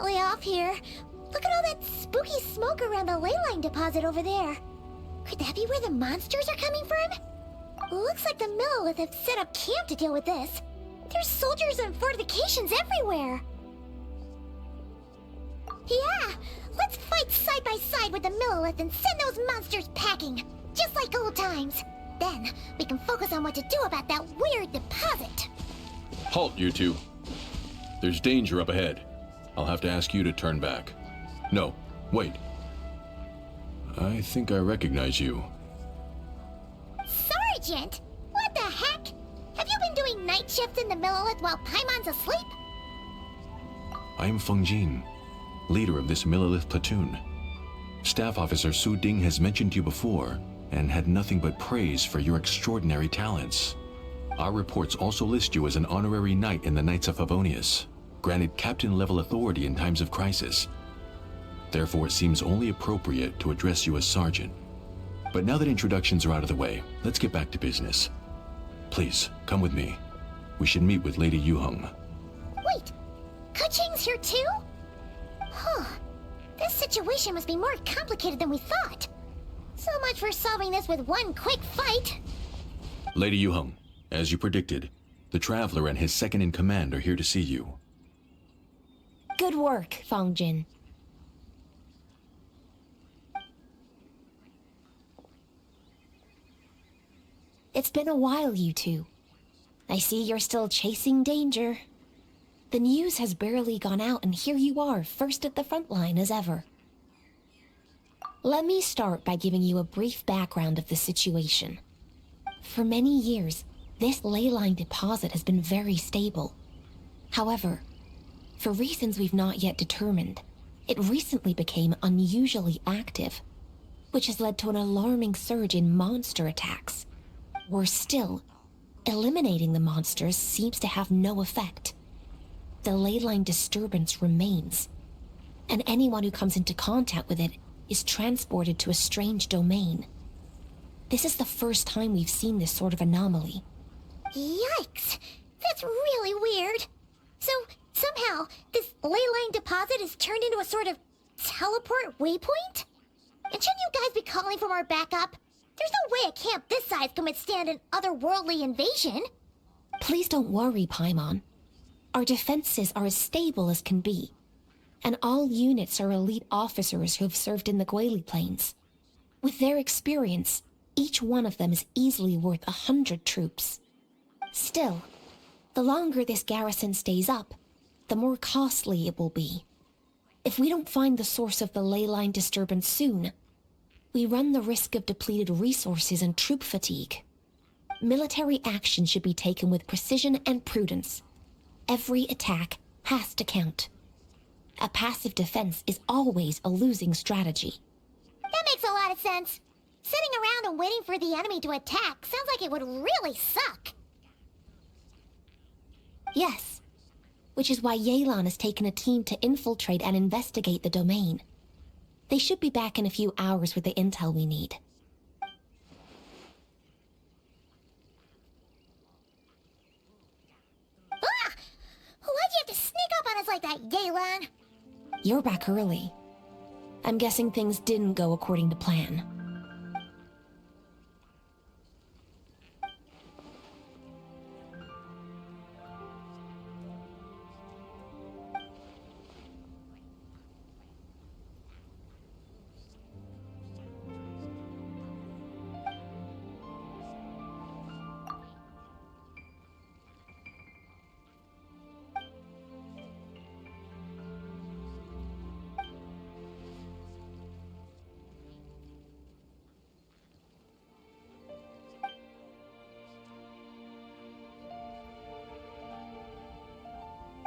definitely off here. Look at all that spooky smoke around the ley line deposit over there. Could that be where the monsters are coming from? Looks like the Millelith have set up camp to deal with this. There's soldiers and fortifications everywhere. Yeah, let's fight side by side with the Millelith and send those monsters packing, just like old times. Then, we can focus on what to do about that weird deposit. Halt, you two. There's danger up ahead. I'll have to ask you to turn back. No, wait. I think I recognize you. Sergeant? What the heck? Have you been doing night shifts in the Millelith while Paimon's asleep? I am Feng Jin, leader of this Millelith platoon. Staff Officer Su Ding has mentioned you before and had nothing but praise for your extraordinary talents. Our reports also list you as an honorary knight in the Knights of Favonius, granted captain-level authority in times of crisis. Therefore, it seems only appropriate to address you as Sergeant. But now that introductions are out of the way, let's get back to business. Please, come with me. We should meet with Lady Yuheng. Wait, Keqing's here too? Huh. This situation must be more complicated than we thought. So much for solving this with one quick fight. Lady Yuheng, as you predicted, the Traveler and his second-in-command are here to see you. Good work, Feng Jin. It's been a while, you two. I see you're still chasing danger. The news has barely gone out, and here you are, first at the front line as ever. Let me start by giving you a brief background of the situation. For many years, this ley line deposit has been very stable. However, for reasons we've not yet determined, it recently became unusually active, which has led to an alarming surge in monster attacks. Worse still, eliminating the monsters seems to have no effect. The ley line disturbance remains, and anyone who comes into contact with it is transported to a strange domain. This is the first time we've seen this sort of anomaly. Yikes! That's really weird. So, somehow, this ley line deposit is turned into a sort of teleport waypoint? And shouldn't you guys be calling for more backup? There's no way a camp this size can withstand an otherworldly invasion. Please don't worry, Paimon. Our defenses are as stable as can be, and all units are elite officers who have served in the Guili Plains. With their experience, each one of them is easily worth 100 troops. Still, the longer this garrison stays up, the more costly it will be. If we don't find the source of the ley line disturbance soon, we run the risk of depleted resources and troop fatigue. Military action should be taken with precision and prudence. Every attack has to count. A passive defense is always a losing strategy. That makes a lot of sense. Sitting around and waiting for the enemy to attack sounds like it would really suck. Yes, which is why Yelan has taken a team to infiltrate and investigate the domain. They should be back in a few hours with the intel we need. Ah! Why'd you have to sneak up on us like that, Yelan? You're back early. I'm guessing things didn't go according to plan.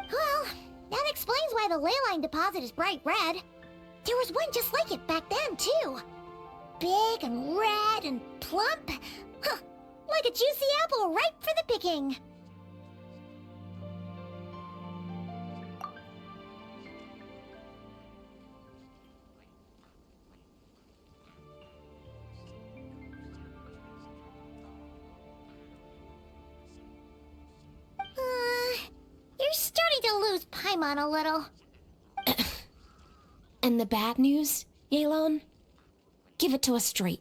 Well, that explains why the ley line deposit is bright red. There was one just like it back then, too. Big and red and plump. Huh, like a juicy apple ripe for the picking. You're starting to lose Paimon a little. And the bad news, Yelan? Give it to us straight.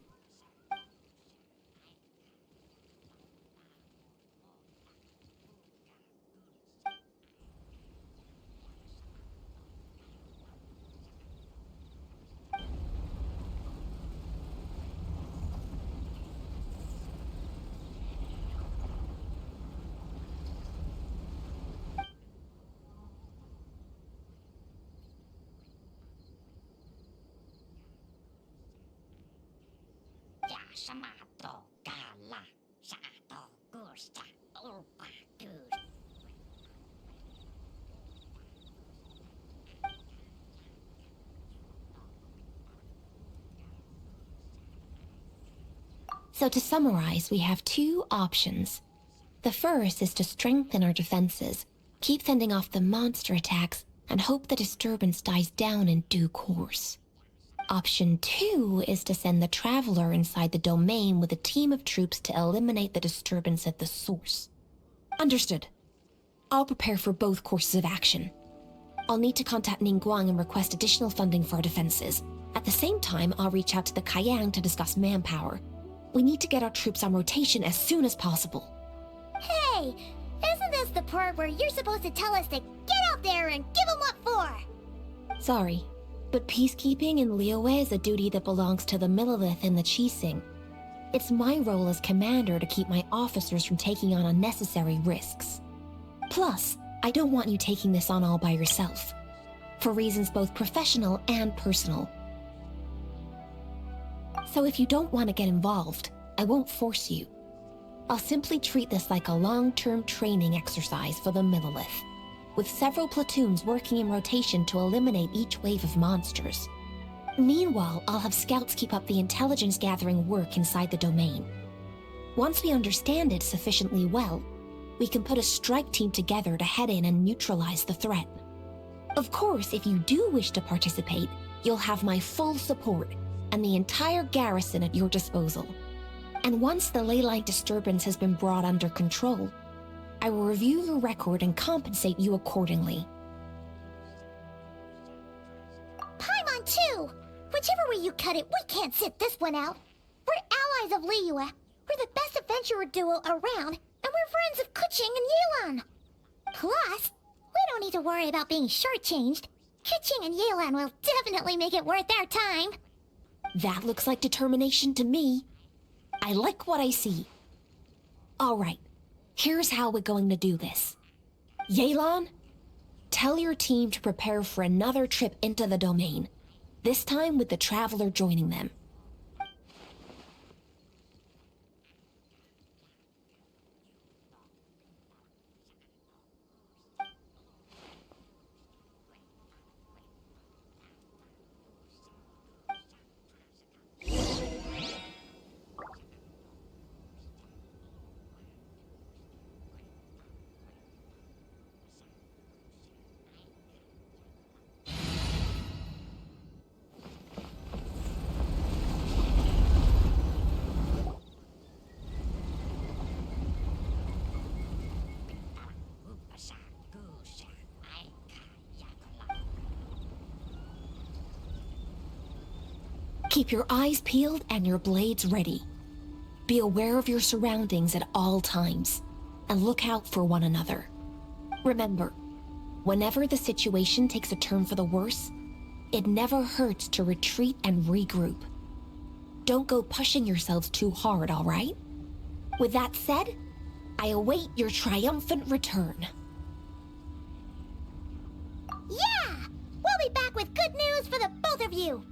So to summarize, we have two options. The first is to strengthen our defenses, keep fending off the monster attacks, and hope the disturbance dies down in due course. Option 2 is to send the Traveler inside the domain with a team of troops to eliminate the disturbance at the source. Understood. I'll prepare for both courses of action. I'll need to contact Ningguang and request additional funding for our defenses. At the same time, I'll reach out to the Keqing to discuss manpower. We need to get our troops on rotation as soon as possible. Hey, isn't this the part where you're supposed to tell us to get out there and give them what for? Sorry, but peacekeeping in Liyue is a duty that belongs to the Millelith and the Keqing. It's my role as commander to keep my officers from taking on unnecessary risks. Plus, I don't want you taking this on all by yourself, for reasons both professional and personal. So if you don't want to get involved, I won't force you. I'll simply treat this like a long-term training exercise for the Millelith, with several platoons working in rotation to eliminate each wave of monsters. Meanwhile, I'll have scouts keep up the intelligence-gathering work inside the domain. Once we understand it sufficiently well, we can put a strike team together to head in and neutralize the threat. Of course, if you do wish to participate, you'll have my full support and the entire garrison at your disposal. And once the leyline disturbance has been brought under control, I will review your record and compensate you accordingly. Paimon too! Whichever way you cut it, we can't sit this one out. We're allies of Liyue. We're the best adventurer duo around, and we're friends of Keqing and Yelan. Plus, we don't need to worry about being shortchanged. Keqing and Yelan will definitely make it worth our time. That looks like determination to me. I like what I see. All right, here's how we're going to do this. Yelan, tell your team to prepare for another trip into the domain, this time with the Traveler joining them. Keep your eyes peeled and your blades ready. Be aware of your surroundings at all times, and look out for one another. Remember, whenever the situation takes a turn for the worse, it never hurts to retreat and regroup. Don't go pushing yourselves too hard, all right? With that said, I await your triumphant return. Yeah! We'll be back with good news for the both of you!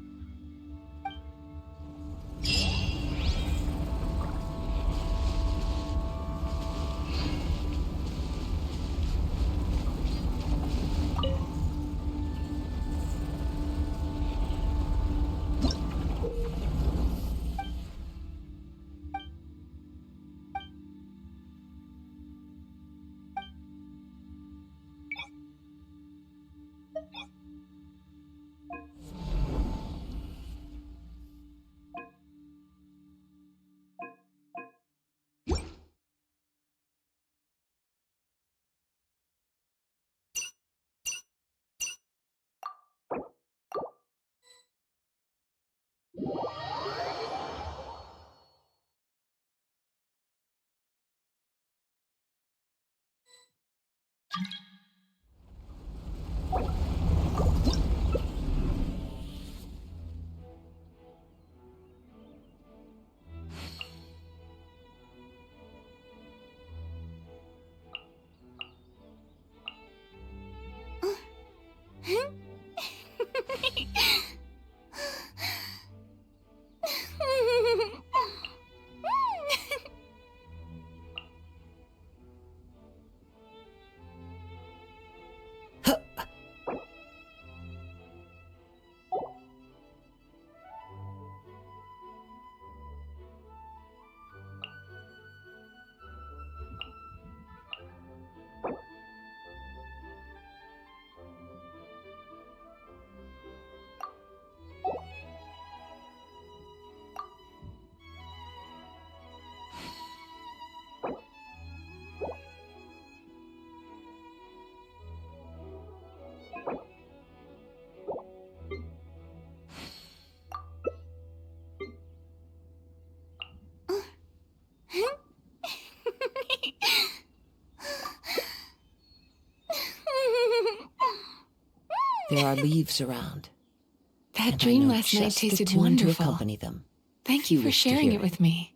There are leaves around. That and I dream know last night just the tasted tune wonderful. to accompany them. Thank you for wish to sharing hear it with me.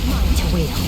Mind to wield.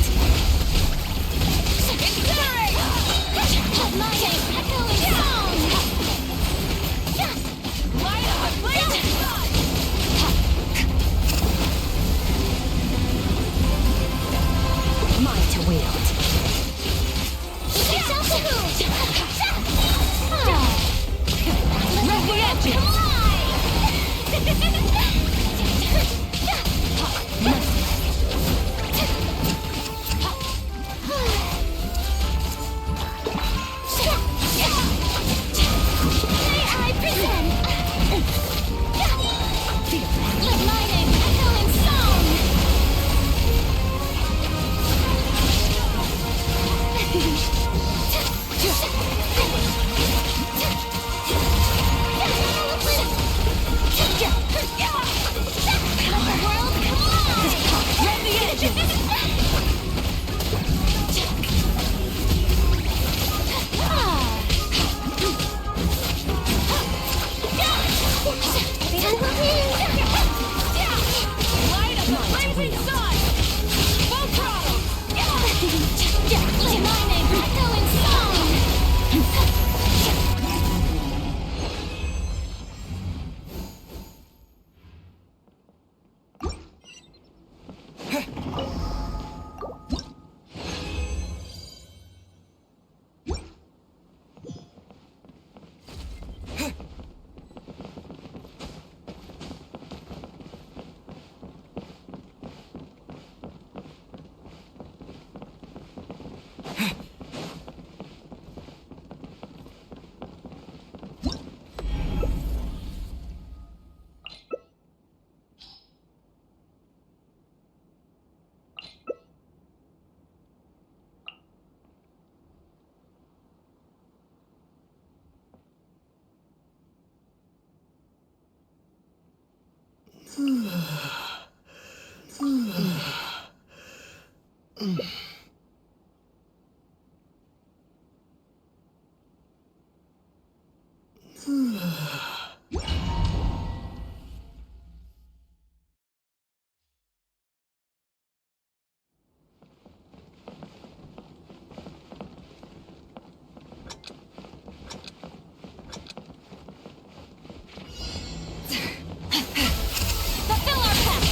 Fulfill our pact!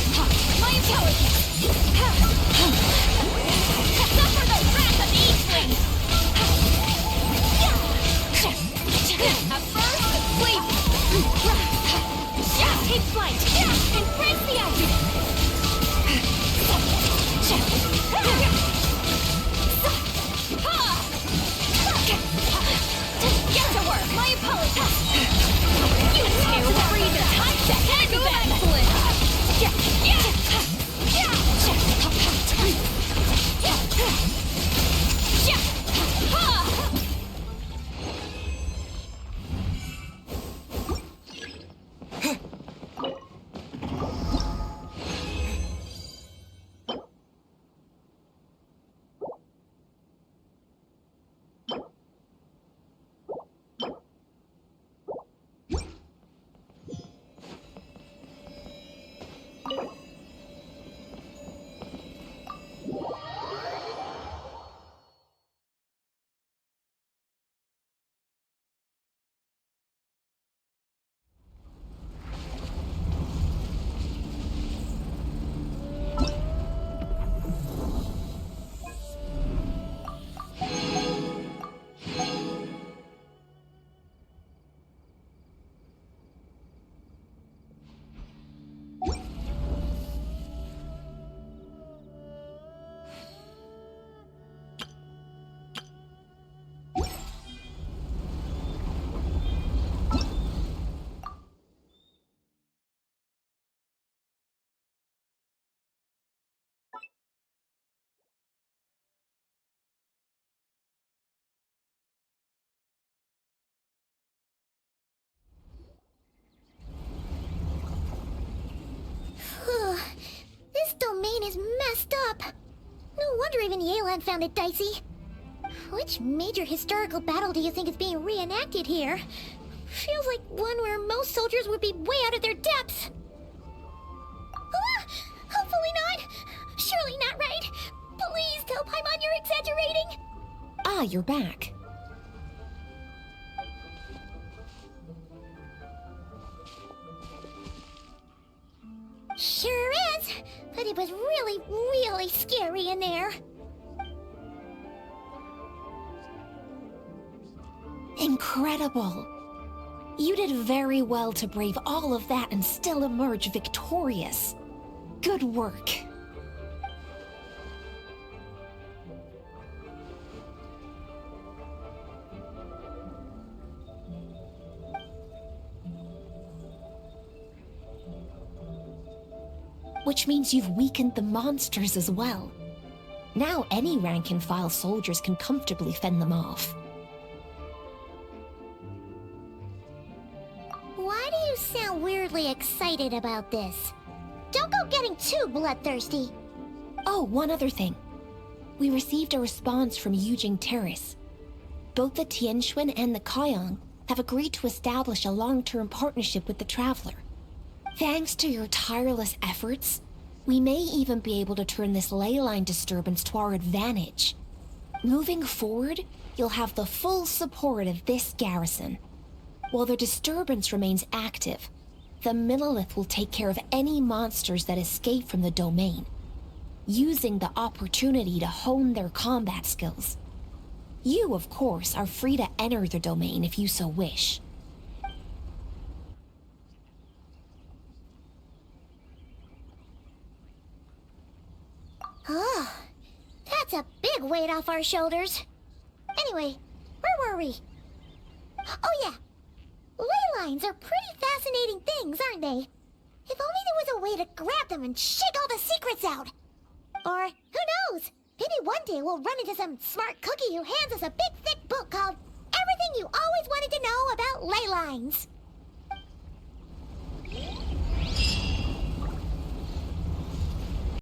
My intelligence! Suffer the wrath of the Eastling! At first, sleep! Take flight! Embrace the Aether! Get to work! My apologies! You two breathe a time check and excellent! This domain is messed up. No wonder even Yelan found it dicey. Which major historical battle do you think is being reenacted here? Feels like one where most soldiers would be way out of their depths. Hopefully not. Surely not right. Please tell Paimon you're exaggerating. Ah, you're back. Sure is, but it was really scary in there. Incredible. You did very well to brave all of that and still emerge victorious. Good work. Which means you've weakened the monsters as well. Now any rank-and-file soldiers can comfortably fend them off. Why do you sound weirdly excited about this? Don't go getting too bloodthirsty. Oh, one other thing. We received a response from Yujing Terrace. Both the Tianxuan and the Keqing have agreed to establish a long-term partnership with the Traveler. Thanks to your tireless efforts, we may even be able to turn this ley line disturbance to our advantage. Moving forward, you'll have the full support of this garrison. While the disturbance remains active, the Millelith will take care of any monsters that escape from the domain, using the opportunity to hone their combat skills. You, of course, are free to enter the domain if you so wish. Oh, that's a big weight off our shoulders. Anyway, where were we? Oh yeah, ley lines are pretty fascinating things, aren't they? If only there was a way to grab them and shake all the secrets out. Or, who knows, maybe one day we'll run into some smart cookie who hands us a big thick book called Everything You Always Wanted to Know About Ley Lines.